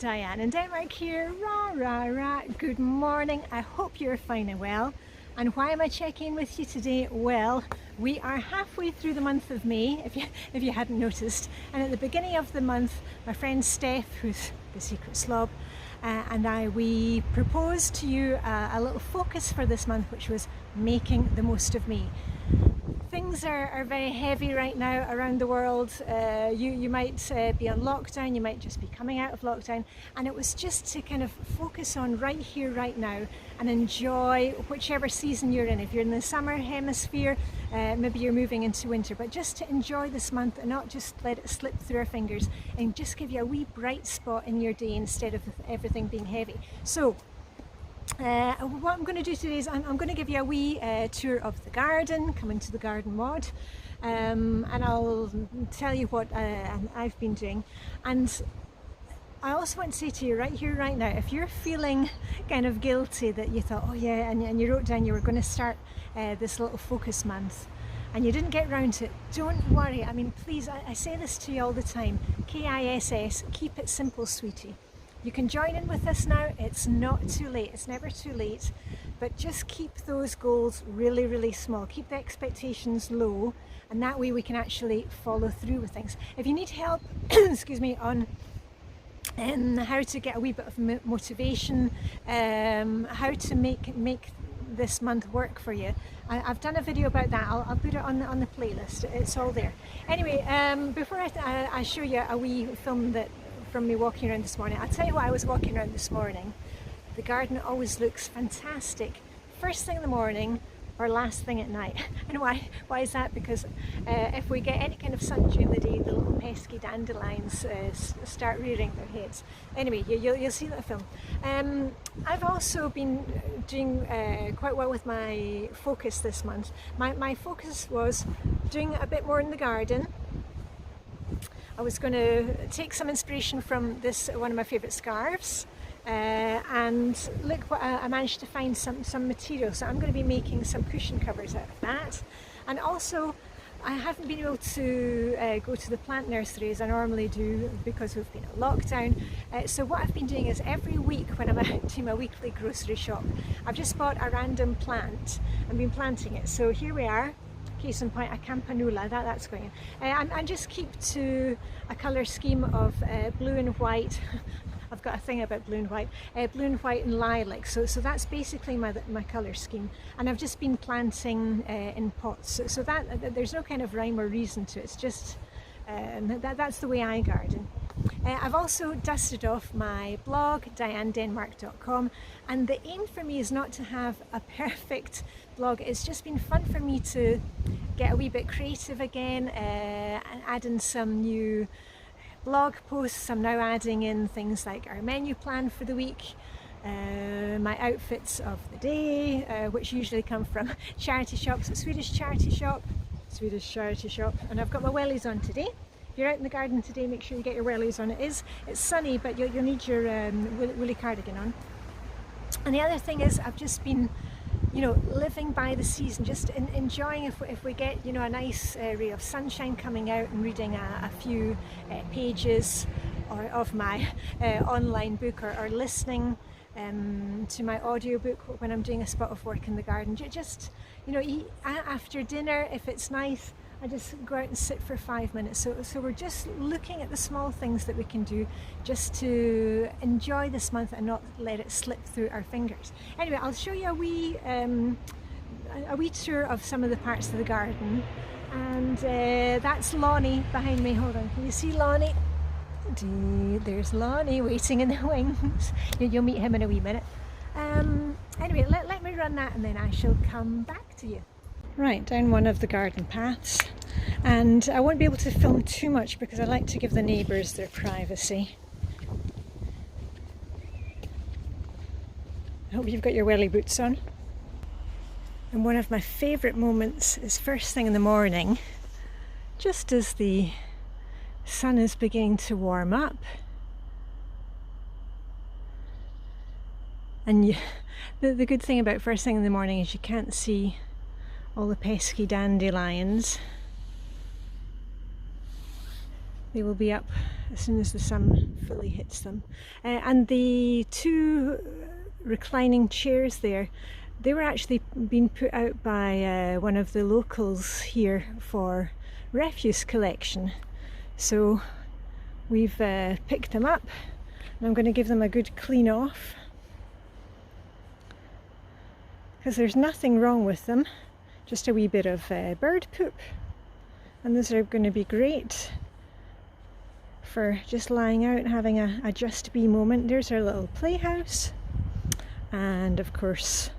Diane in Denmark here. Rah, rah, rah. Good morning. I hope you're fine and well. And why am I checking with you today? Well, we are halfway through the month of May, if you hadn't noticed. And at the beginning of the month, my friend Steph, who's the secret slob, and we proposed to you a little focus for this month, which was making the most of me. Things are very heavy right now around the world. You might be on lockdown, you might just be coming out of lockdown, and it was just to kind of focus on right here, right now, and enjoy whichever season you're in. If you're in the summer hemisphere, maybe you're moving into winter, but just to enjoy this month and not just let it slip through our fingers, and just give you a wee bright spot in your day instead of everything being heavy. So what I'm going to do today is I'm going to give you a wee tour of the garden, come into the garden mod, and I'll tell you what I've been doing. And I also want to say to you right here, right now, if you're feeling kind of guilty that you thought, oh yeah, and you wrote down you were going to start this little focus month and you didn't get round to it, don't worry. I mean, please, I say this to you all the time, KISS, keep it simple, sweetie. You can join in with us now, it's not too late, it's never too late, but just keep those goals really, really small. Keep the expectations low, and that way we can actually follow through with things. If you need help, excuse me, on how to get a wee bit of motivation, how to make this month work for you, I've done a video about that. I'll put it on the playlist, it's all there. Anyway, before I show you a wee film from me walking around this morning. I'll tell you what I was walking around this morning. The garden always looks fantastic. First thing in the morning or last thing at night. And why is that? Because if we get any kind of sun during the day, the little pesky dandelions start rearing their heads. Anyway, you'll see that film. I've also been doing quite well with my focus this month. My focus was doing a bit more in the garden. I was going to take some inspiration from one of my favourite scarves, and look what I managed to find some material. So I'm going to be making some cushion covers out of that. And also, I haven't been able to go to the plant nursery as I normally do because we've been at lockdown. So what I've been doing is every week when I'm out doing my weekly grocery shop, I've just bought a random plant and been planting it. So here we are. Case in point, a campanula, that's going in. And just keep to a colour scheme of blue and white. I've got a thing about blue and white and lilac. So that's basically my colour scheme. And I've just been planting in pots. So that there's no kind of rhyme or reason to it. It's just that's the way I garden. I've also dusted off my blog, dianedenmark.com, and the aim for me is not to have a perfect blog. It's just been fun for me to get a wee bit creative again, and add in some new blog posts. I'm now adding in things like our menu plan for the week, my outfits of the day, which usually come from charity shops, a Swedish charity shop, and I've got my wellies on today. If you're out in the garden today, make sure you get your wellies on. It's sunny, but you'll need your woolly cardigan on. And the other thing is, I've just been, living by the season, just enjoying if we get, a nice ray of sunshine coming out and reading a few pages of my online book, or listening to my audiobook when I'm doing a spot of work in the garden. Just, after dinner, if it's nice, I just go out and sit for 5 minutes. So we're just looking at the small things that we can do just to enjoy this month and not let it slip through our fingers. Anyway, I'll show you a wee tour of some of the parts of the garden. And that's Lonnie behind me. Hold on, can you see Lonnie? There's Lonnie waiting in the wings. You'll meet him in a wee minute. Anyway, let me run that and then I shall come back to you. Right, down one of the garden paths, and I won't be able to film too much because I like to give the neighbours their privacy. I hope you've got your welly boots on. And one of my favourite moments is first thing in the morning, just as the sun is beginning to warm up. And the good thing about first thing in the morning is you can't see all the pesky dandelions. They will be up as soon as the sun fully hits them. And the two reclining chairs there, they were actually being put out by one of the locals here for refuse collection. So we've picked them up, and I'm going to give them a good clean off, because there's nothing wrong with them, just a wee bit of bird poop, and those are going to be great for just lying out and having a just be moment. There's our little playhouse, and of course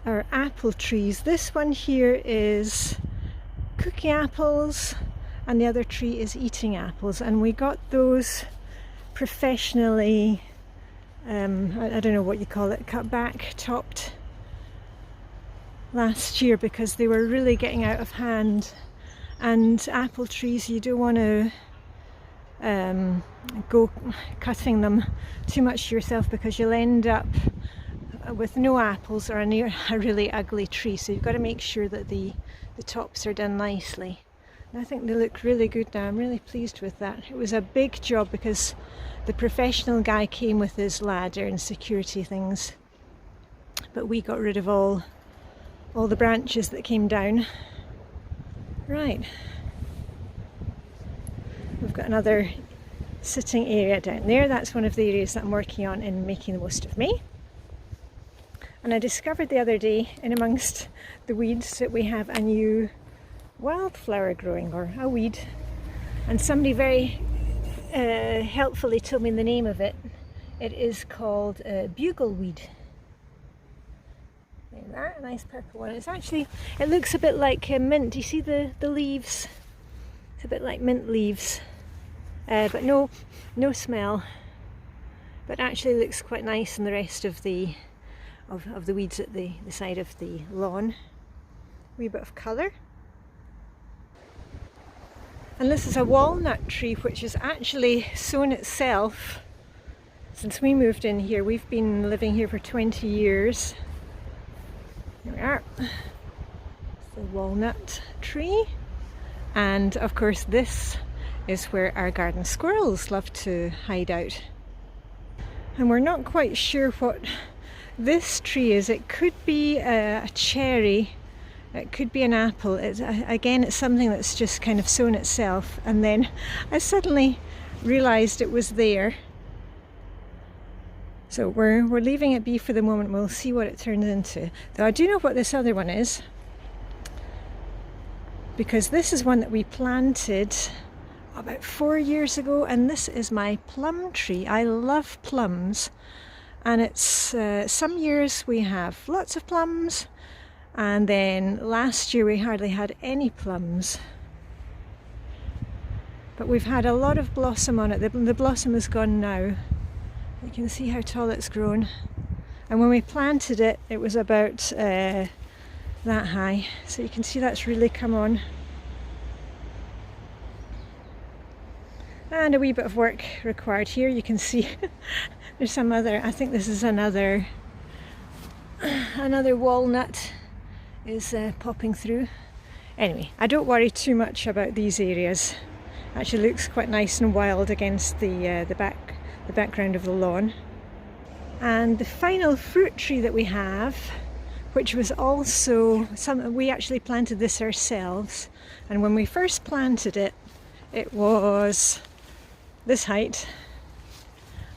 our apple trees. This one here is cookie apples, and the other tree is eating apples, and we got those professionally, I don't know what you call it, cut back, topped last year because they were really getting out of hand. And apple trees, you don't want to go cutting them too much yourself, because you'll end up with no apples or a really ugly tree. So you've got to make sure that the tops are done nicely. And I think they look really good now. I'm really pleased with that. It was a big job because the professional guy came with his ladder and security things, but we got rid of all the branches that came down. Right, we've got another sitting area down there. That's one of the areas that I'm working on in making the most of May. And I discovered the other day, in amongst the weeds, that we have a new wildflower growing, or a weed, and somebody very helpfully told me the name of it. It is called bugleweed. There, that, a nice purple one. It's actually, it looks a bit like mint. You see the leaves? It's a bit like mint leaves, but no smell. But actually looks quite nice in the rest of the weeds at the side of the lawn. A wee bit of colour. And this is a walnut tree which has actually sown itself since we moved in here. We've been living here for 20 years. There we are. It's the walnut tree. And of course this is where our garden squirrels love to hide out. And we're not quite sure what this tree is. It could be a cherry, it could be an apple. Again, it's something that's just kind of sown itself, and then I suddenly realised it was there. So we're leaving it be for the moment. We'll see what it turns into. Though I do know what this other one is, because this is one that we planted about 4 years ago, and this is my plum tree. I love plums, and it's some years we have lots of plums, and then last year we hardly had any plums. But we've had a lot of blossom on it. The blossom is gone now. You can see how tall it's grown. And when we planted it, it was about that high. So you can see that's really come on. And a wee bit of work required here. You can see there's some other, I think this is another walnut is popping through. Anyway, I don't worry too much about these areas. Actually looks quite nice and wild against the background of the lawn. And the final fruit tree that we have, which was also we actually planted this ourselves, and when we first planted it, it was this height,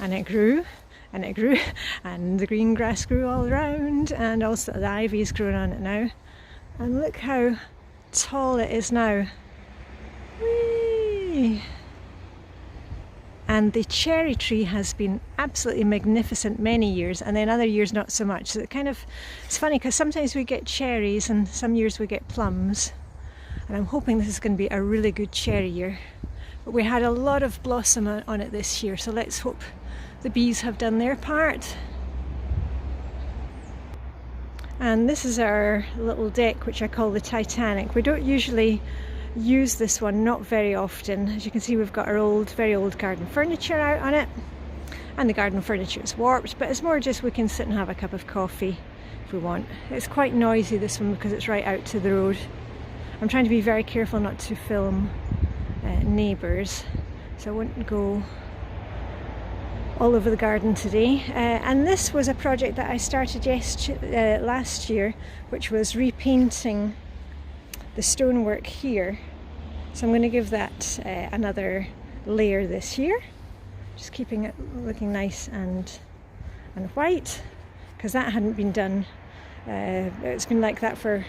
and it grew and it grew, and the green grass grew all around, and also the ivy's grown on it now, and look how tall it is now. Whee! And the cherry tree has been absolutely magnificent many years, and then other years not so much. So it's funny because sometimes we get cherries and some years we get plums, and I'm hoping this is going to be a really good cherry year. But we had a lot of blossom on it this year, so let's hope the bees have done their part. And this is our little deck, which I call the Titanic. We don't usually use this one, not very often. As you can see, we've got our very old garden furniture out on it, and the garden furniture is warped, but it's more just we can sit and have a cup of coffee if we want. It's quite noisy, this one, because it's right out to the road. I'm trying to be very careful not to film neighbours, so I wouldn't go all over the garden today. And this was a project that I started last year, which was repainting the stonework here. So I'm going to give that another layer this year, just keeping it looking nice and white, because that hadn't been done. It's been like that for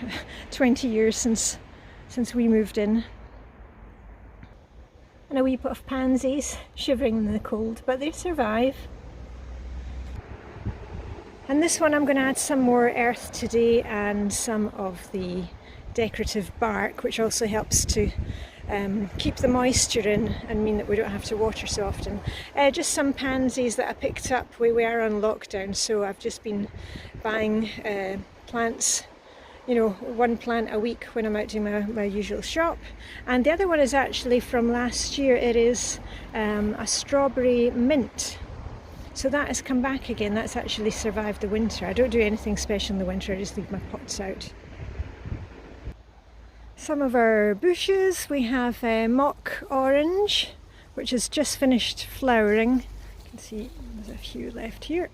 20 years since we moved in. And a wee pot of pansies, shivering in the cold, but they survive. And this one I'm going to add some more earth today and some of the decorative bark, which also helps to keep the moisture in and mean that we don't have to water so often. Just some pansies that I picked up. We are on lockdown, so I've just been buying plants, you know, one plant a week when I'm out doing my usual shop. And the other one is actually from last year. It is a strawberry mint. So that has come back again. That's actually survived the winter. I don't do anything special in the winter, I just leave my pots out. Some of our bushes, we have mock orange, which has just finished flowering. You can see there's a few left here.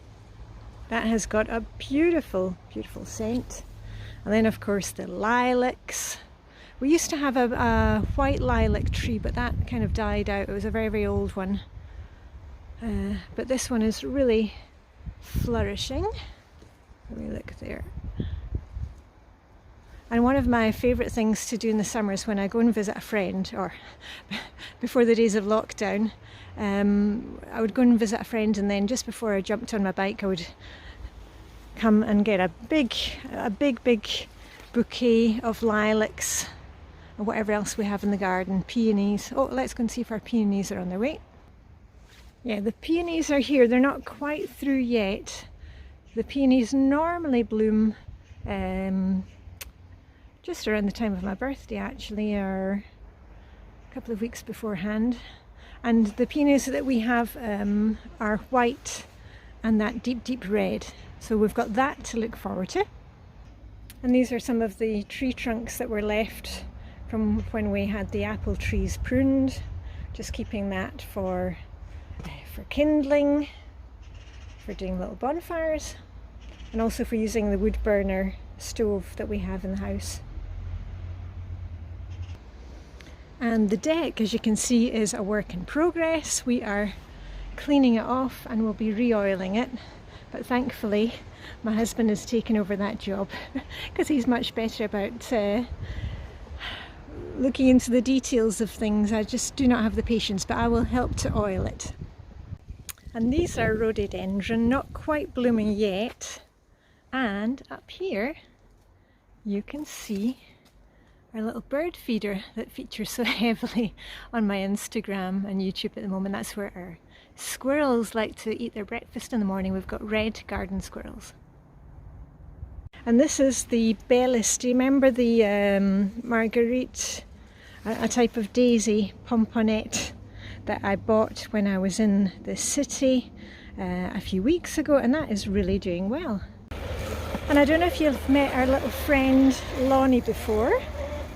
That has got a beautiful, beautiful scent. And then of course the lilacs. We used to have a white lilac tree, but that kind of died out. It was a very, very old one. But this one is really flourishing. Let me look there. And one of my favourite things to do in the summer is when I go and visit a friend, or before the days of lockdown, I would go and visit a friend, and then just before I jumped on my bike I would come and get a big bouquet of lilacs and whatever else we have in the garden. Peonies. Oh, let's go and see if our peonies are on their way. Yeah, the peonies are here. They're not quite through yet. The peonies normally bloom just around the time of my birthday, actually, or a couple of weeks beforehand. And the peonies that we have are white and that deep red. So we've got that to look forward to. And these are some of the tree trunks that were left from when we had the apple trees pruned. Just keeping that for kindling, for doing little bonfires, and also for using the wood burner stove that we have in the house. And the deck, as you can see, is a work in progress. We are cleaning it off and we'll be re-oiling it. But thankfully my husband has taken over that job because he's much better about looking into the details of things. I just do not have the patience, but I will help to oil it. And these are rhododendron, not quite blooming yet. And up here you can see our little bird feeder that features so heavily on my Instagram and YouTube at the moment. That's where our squirrels like to eat their breakfast in the morning. We've got red garden squirrels. And this is the Bellis. Do you remember the Marguerite, a type of daisy pomponette that I bought when I was in the city a few weeks ago, and that is really doing well. And I don't know if you've met our little friend Lonnie before.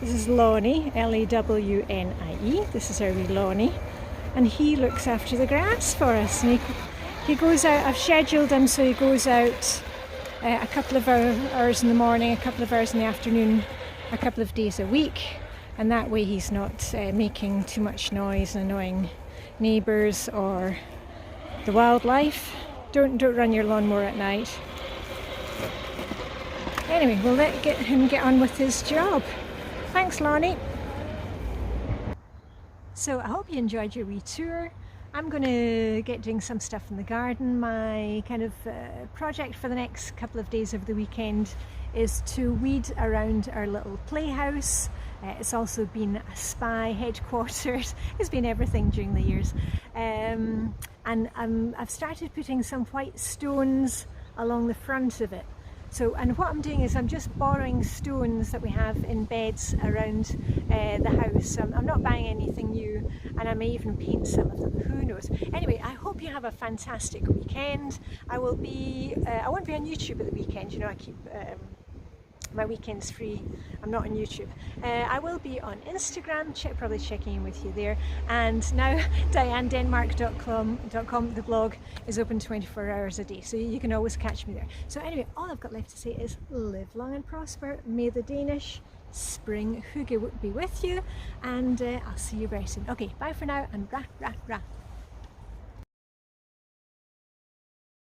This is Lonnie, L-A-W-N-I-E. This is our wee Lonnie. And he looks after the grass for us. And he goes out, I've scheduled him so he goes out a couple of hours in the morning, a couple of hours in the afternoon, a couple of days a week. And that way he's not making too much noise and annoying neighbours or the wildlife. Don't run your lawnmower at night. Anyway, we'll let him get on with his job. Thanks, Lonnie. So I hope you enjoyed your wee tour. I'm going to get doing some stuff in the garden. My kind of project for the next couple of days of the weekend is to weed around our little playhouse. It's also been a spa headquarters. It's been everything during the years. And I've started putting some white stones along the front of it. So, and what I'm doing is I'm just borrowing stones that we have in beds around the house. I'm not buying anything new, and I may even paint some of them, who knows. Anyway, I hope you have a fantastic weekend. I won't be on YouTube at the weekend, you know, I keep my weekend's free. I'm not on YouTube. I will be on Instagram, probably checking in with you there. And now DianeDenmark.com, the blog, is open 24 hours a day, so you can always catch me there. So anyway, all I've got left to say is live long and prosper. May the Danish spring hygge be with you, and I'll see you very soon. Okay, bye for now, and rah, rah, rah.